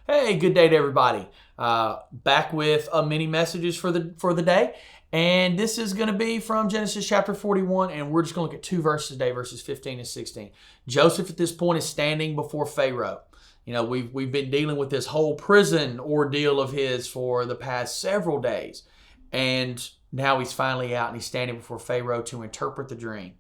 Hey, good day to everybody. Back with mini messages for the day. And this is going to be from Genesis chapter 41, and we're just going to look at two verses today, verses 15 and 16. Joseph at this point is standing before Pharaoh. You know, we've been dealing with this whole prison ordeal of his for the past several days. And now he's finally out and he's standing before Pharaoh to interpret the dream.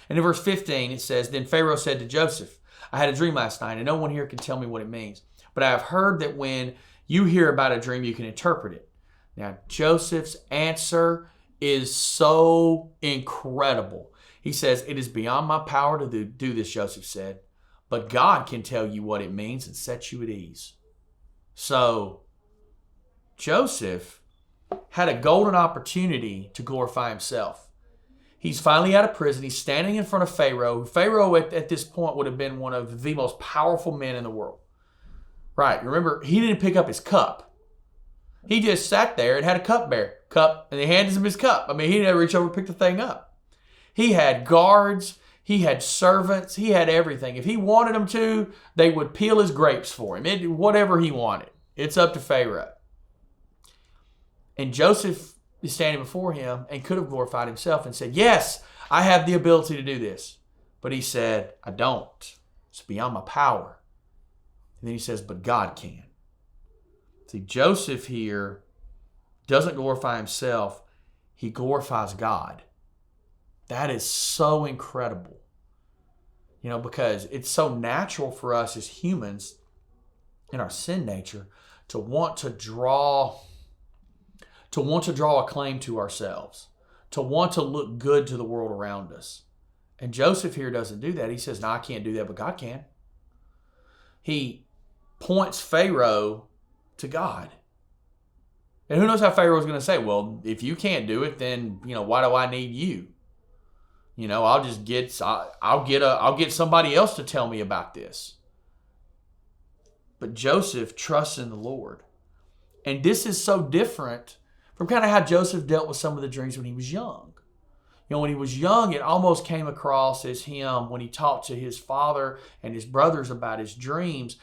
And in verse 15 it says, Then Pharaoh said to Joseph, I had a dream last night, and no one here can tell me what it means. But I have heard that when you hear about a dream, you can interpret it. Now, Joseph's answer is so incredible. He says, It is beyond my power to do this, Joseph said, but God can tell you what it means and set you at ease. So, Joseph had a golden opportunity to glorify himself. He's finally out of prison. He's standing in front of Pharaoh. Pharaoh at this point would have been one of the most powerful men in the world. Right, remember, he didn't pick up his cup. He just sat there and had a cup, and they handed him his cup. I mean, he didn't reach over and pick the thing up. He had guards, he had servants, he had everything. If he wanted them to, they would peel his grapes for him. Whatever he wanted. It's up to Pharaoh. And Joseph is standing before him and could have glorified himself and said, Yes, I have the ability to do this. But he said, I don't. It's beyond my power. And then he says, but God can. See, Joseph here doesn't glorify himself. He glorifies God. That is so incredible. You know, because it's so natural for us as humans in our sin nature to want to draw a claim to ourselves, to want to look good to the world around us. And Joseph here doesn't do that. He says, no, I can't do that, but God can. He points Pharaoh to God. And who knows how Pharaoh is going to say, well, if you can't do it, then, why do I need you? I'll get somebody else to tell me about this. But Joseph trusts in the Lord. And this is so different from kind of how Joseph dealt with some of the dreams when he was young. When he was young, it almost came across as him, when he talked to his father and his brothers about his dreams,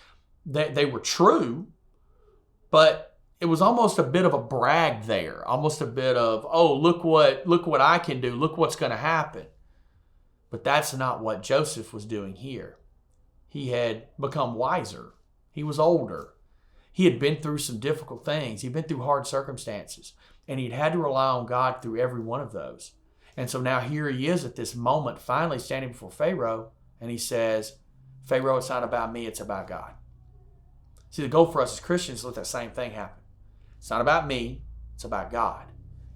that they were true, but it was almost a bit of a brag there, almost a bit of, oh, look what I can do, look what's going to happen. But that's not what Joseph was doing here. He had become wiser. He was older. He had been through some difficult things. He'd been through hard circumstances, and he'd had to rely on God through every one of those. And so now here he is at this moment, finally standing before Pharaoh, and he says, Pharaoh, it's not about me, it's about God. See, the goal for us as Christians is to let that same thing happen. It's not about me, it's about God.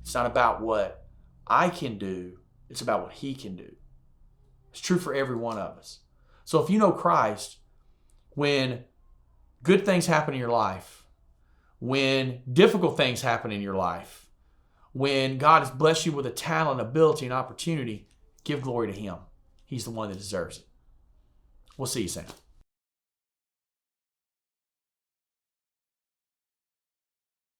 It's not about what I can do, it's about what He can do. It's true for every one of us. So if you know Christ, when good things happen in your life, when difficult things happen in your life, when God has blessed you with a talent, ability, and opportunity, give glory to Him. He's the one that deserves it. We'll see you soon.